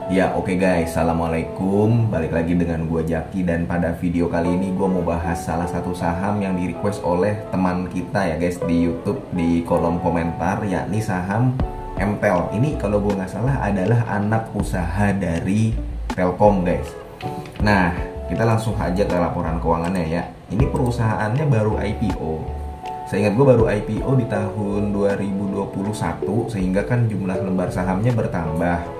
Ya oke guys, Assalamualaikum. Balik lagi dengan gue Jaki. Dan pada video kali ini gue mau bahas salah satu saham yang di request oleh teman kita ya guys di YouTube, di kolom komentar, yakni saham MTEL. Ini kalau gue nggak salah adalah anak usaha dari Telkom guys. Nah, kita langsung aja ke laporan keuangannya ya. Ini perusahaannya baru IPO. Seingat gue baru IPO di tahun 2021, sehingga kan jumlah lembar sahamnya bertambah.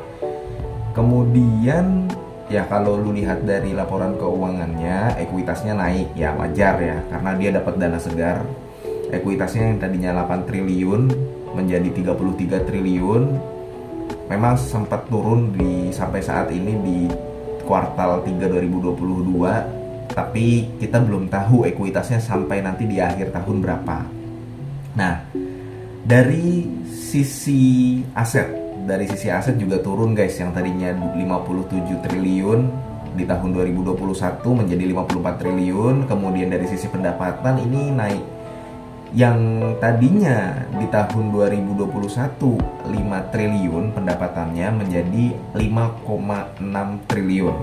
Kemudian ya kalau lu lihat dari laporan keuangannya, ekuitasnya naik, ya wajar ya, karena dia dapat dana segar. Ekuitasnya yang tadinya 8 triliun menjadi 33 triliun. Memang sempat turun sampai saat ini di kuartal 3 2022, tapi kita belum tahu ekuitasnya sampai nanti di akhir tahun berapa. Nah, dari sisi aset juga turun guys, yang tadinya 57 triliun di tahun 2021 menjadi 54 triliun. Kemudian dari sisi pendapatan ini naik, yang tadinya di tahun 2021 5 triliun pendapatannya menjadi 5,6 triliun.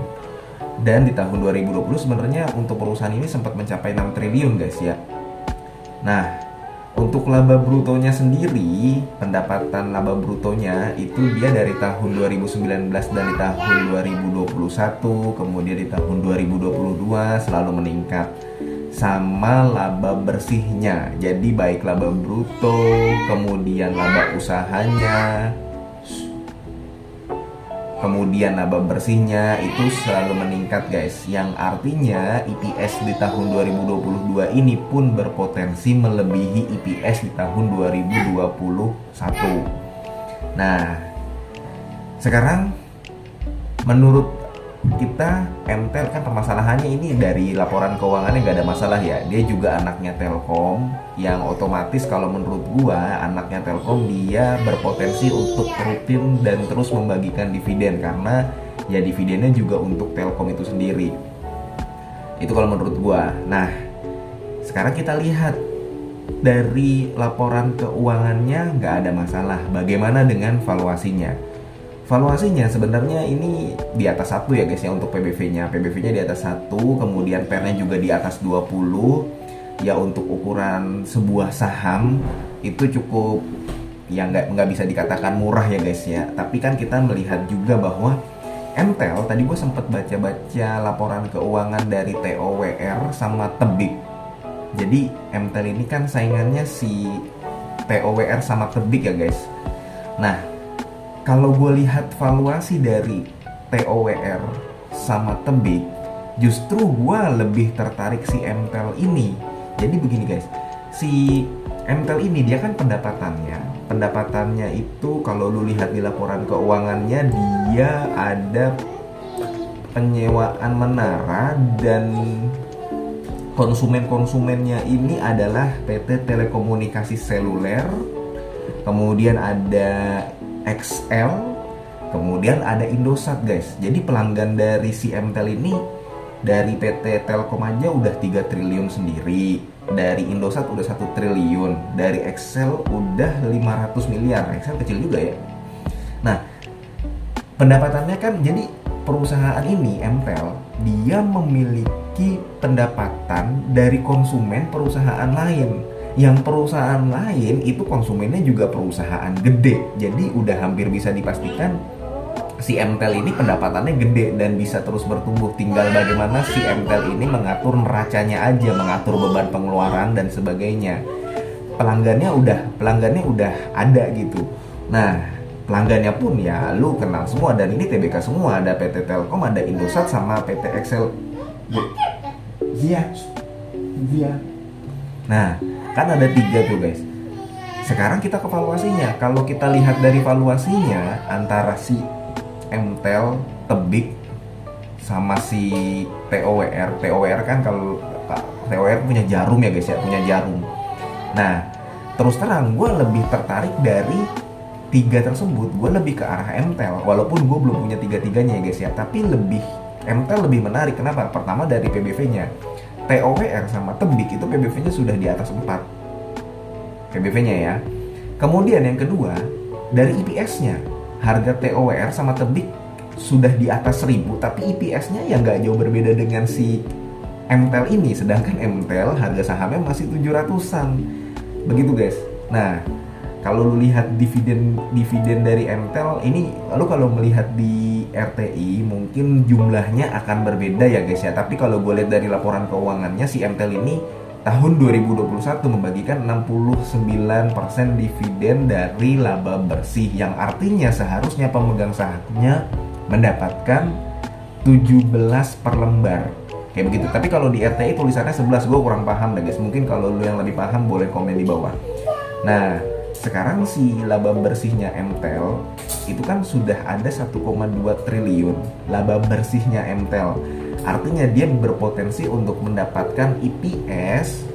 Dan di tahun 2020 sebenarnya untuk perusahaan ini sempat mencapai 6 triliun guys ya. Nah, untuk laba brutonya sendiri, pendapatan laba brutonya itu dia dari tahun 2019 dan di tahun 2021, kemudian di tahun 2022 selalu meningkat sama laba bersihnya. Jadi baik laba bruto, kemudian laba usahanya, kemudian laba bersihnya itu selalu meningkat guys. Yang artinya EPS di tahun 2022 ini pun berpotensi melebihi EPS di tahun 2021. Nah, sekarang menurut kita MTEL kan permasalahannya ini dari laporan keuangannya nggak ada masalah ya. Dia juga anaknya Telkom, yang otomatis kalau menurut gua anaknya Telkom dia berpotensi untuk rutin dan terus membagikan dividen, karena ya dividennya juga untuk Telkom itu sendiri. Itu kalau menurut gua. Nah, sekarang kita lihat dari laporan keuangannya nggak ada masalah. Bagaimana dengan valuasinya? Valuasinya sebenarnya ini di atas 1 ya guys ya untuk PBV-nya. PBV-nya di atas 1, kemudian PER-nya juga di atas 20. Ya untuk ukuran sebuah saham itu cukup ya nggak bisa dikatakan murah ya guys ya. Tapi kan kita melihat juga bahwa MTEL, tadi gue sempat baca-baca laporan keuangan dari TOWR sama Tebik. Jadi MTEL ini kan saingannya si TOWR sama Tebik ya guys. Nah, kalau gue lihat valuasi dari TOWR sama Tebik, justru gue lebih tertarik si MTEL ini. Jadi begini guys, si MTEL ini dia kan pendapatannya itu kalau lu lihat di laporan keuangannya, dia ada penyewaan menara dan konsumennya ini adalah PT Telekomunikasi Seluler, kemudian ada XL, kemudian ada Indosat guys. Jadi pelanggan dari si MTEL ini dari PT Telkom aja udah 3 triliun sendiri, dari Indosat udah 1 triliun, dari XL udah 500 miliar. XL kecil juga ya. Nah, pendapatannya kan, jadi perusahaan ini MTEL dia memiliki pendapatan dari konsumen perusahaan lain. Yang perusahaan lain itu konsumennya juga perusahaan gede. Jadi udah hampir bisa dipastikan si MTEL ini pendapatannya gede dan bisa terus bertumbuh. Tinggal bagaimana si MTEL ini mengatur neracanya aja, mengatur beban pengeluaran dan sebagainya. Pelanggannya udah ada gitu. Nah, pelanggannya pun ya lu kenal semua, dan ini TBK semua. Ada PT Telkom, ada Indosat sama PT XL. Iya. Nah, kan ada 3 tuh guys. Sekarang kita ke valuasinya. Kalau kita lihat dari valuasinya antara si MTEL, Tebik sama si TOWR kan, kalau TOWR punya Jarum ya guys ya, punya Jarum. Nah, terus terang gue lebih tertarik dari 3 tersebut. Gue lebih ke arah MTEL, walaupun gue belum punya 3-tiganya ya guys ya, tapi MTEL lebih menarik. Kenapa? Pertama dari PBV-nya. TOWR sama Tebik itu PBV-nya sudah di atas 4 PBV-nya ya. Kemudian yang kedua, dari EPS-nya. Harga TOWR sama Tebik sudah di atas 1000, tapi EPS-nya ya nggak jauh berbeda dengan si MTEL ini, sedangkan MTEL harga sahamnya masih 700-an. Begitu guys. Nah, kalau lu lihat dividen dari MTEL ini, lalu kalau melihat di RTI mungkin jumlahnya akan berbeda ya guys ya. Tapi kalau gue lihat dari laporan keuangannya, si MTEL ini tahun 2021 membagikan 69% dividen dari laba bersih, yang artinya seharusnya pemegang sahamnya mendapatkan 17 per lembar kayak begitu. Tapi kalau di RTI tulisannya 11, gue kurang paham deh guys. Mungkin kalau lu yang lebih paham boleh komen di bawah. Nah, sekarang si laba bersihnya MTEL itu kan sudah ada 1,2 triliun laba bersihnya MTEL. Artinya dia berpotensi untuk mendapatkan EPS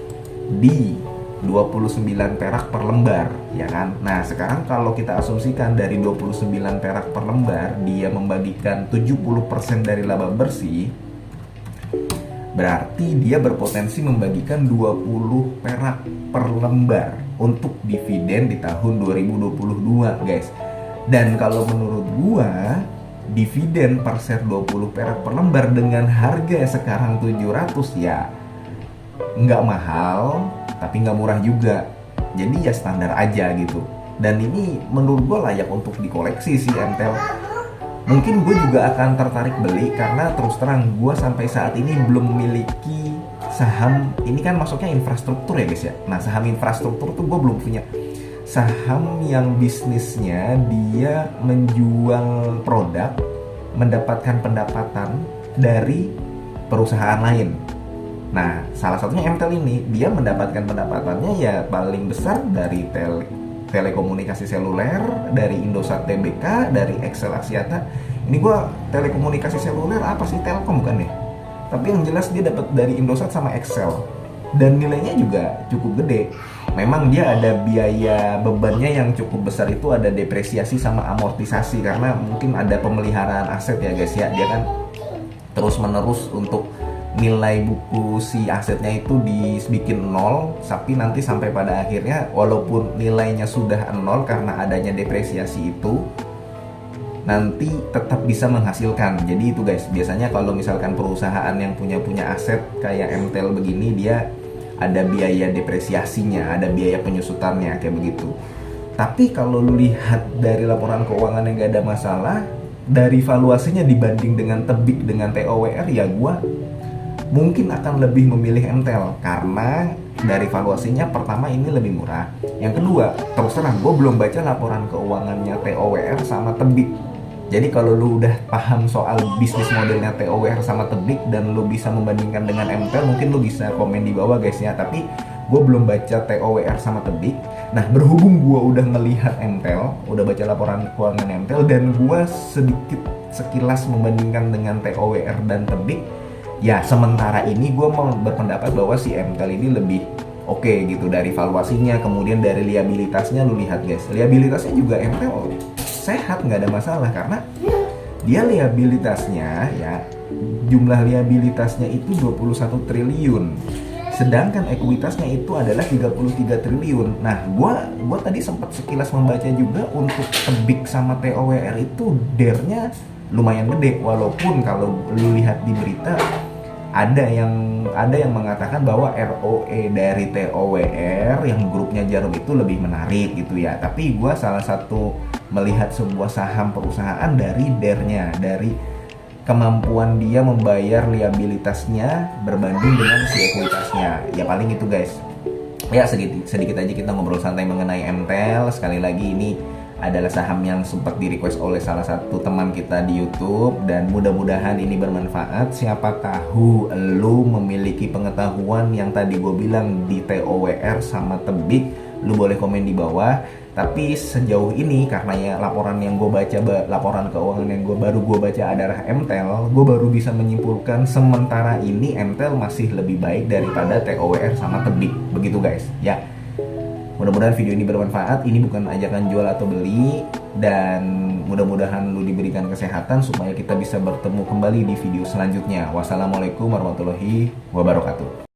di 29 perak per lembar, ya kan? Nah, sekarang kalau kita asumsikan dari 29 perak per lembar, dia membagikan 70% dari laba bersih, berarti dia berpotensi membagikan 20 perak per lembar untuk dividen di tahun 2022, guys. Dan kalau menurut gua, dividen per share 20 perak per lembar dengan harga sekarang 700 ya nggak mahal, tapi nggak murah juga. Jadi ya standar aja gitu. Dan ini menurut gue layak untuk dikoleksi sih MTEL. Mungkin gue juga akan tertarik beli, karena terus terang gue sampai saat ini belum memiliki saham. Ini kan masuknya infrastruktur ya guys ya. Nah, saham infrastruktur tuh gue belum punya. Saham yang bisnisnya dia menjual produk, mendapatkan pendapatan dari perusahaan lain. Nah, salah satunya MTEL ini, dia mendapatkan pendapatannya ya paling besar dari telekomunikasi seluler, dari Indosat Tbk, dari Excel Axiata. Ini gua telekomunikasi seluler apa sih, Telkom bukan ya? Tapi yang jelas dia dapat dari Indosat sama Excel. Dan nilainya juga cukup gede. Memang dia ada biaya bebannya yang cukup besar, itu ada depresiasi sama amortisasi, karena mungkin ada pemeliharaan aset ya guys ya. Dia kan terus menerus untuk nilai buku si asetnya itu dibikin nol, tapi nanti sampai pada akhirnya walaupun nilainya sudah nol karena adanya depresiasi itu, nanti tetap bisa menghasilkan. Jadi itu guys, biasanya kalau misalkan perusahaan yang punya aset kayak MTEL begini, dia ada biaya depresiasinya, ada biaya penyusutannya kayak begitu. Tapi kalau lu lihat dari laporan keuangan yang gak ada masalah, dari valuasinya dibanding dengan Tebik dengan TOWR, ya gua mungkin akan lebih memilih MTEL, karena dari valuasinya pertama ini lebih murah. Yang kedua, terus terang gue belum baca laporan keuangannya TOWR sama Tebik. Jadi kalau lu udah paham soal bisnis modelnya TOWR sama Tebik dan lu bisa membandingkan dengan MTEL, mungkin lu bisa komen di bawah guys ya. Tapi gue belum baca TOWR sama Tebik. Nah, berhubung gue udah melihat MTEL, udah baca laporan keuangan MTEL, dan gue sedikit sekilas membandingkan dengan TOWR dan Tebik, ya sementara ini gue mau berpendapat bahwa si MTEL ini lebih oke gitu dari valuasinya. Kemudian dari liabilitasnya, lu lihat guys, liabilitasnya juga MTEL sehat, nggak ada masalah, karena dia liabilitasnya ya, jumlah liabilitasnya itu 21 triliun, sedangkan ekuitasnya itu adalah 33 triliun. Nah, gua tadi sempat sekilas membaca juga untuk Tebik sama TOWR itu DER-nya lumayan gede, walaupun kalau lu lihat di berita ada yang mengatakan bahwa ROE dari TOWR yang grupnya Jarum itu lebih menarik gitu ya. Tapi gue salah satu melihat sebuah saham perusahaan dari DER-nya, dari kemampuan dia membayar liabilitasnya berbanding dengan si ekuitasnya. Ya paling itu guys. Ya sedikit aja kita ngobrol santai mengenai MTEL. Sekali lagi ini adalah saham yang sempat di-request oleh salah satu teman kita di YouTube, dan mudah-mudahan ini bermanfaat. Siapa tahu lu memiliki pengetahuan yang tadi gue bilang di TOWR sama Tebik, lu boleh komen di bawah. Tapi sejauh ini karena ya laporan yang gue baca, laporan keuangan yang baru gue baca adalah MTEL, gue baru bisa menyimpulkan sementara ini MTEL masih lebih baik daripada TOWR sama Tebik. Begitu guys ya. Mudah-mudahan video ini bermanfaat. Ini bukan ajakan jual atau beli, dan mudah-mudahan lu diberikan kesehatan supaya kita bisa bertemu kembali di video selanjutnya. Wassalamualaikum warahmatullahi wabarakatuh.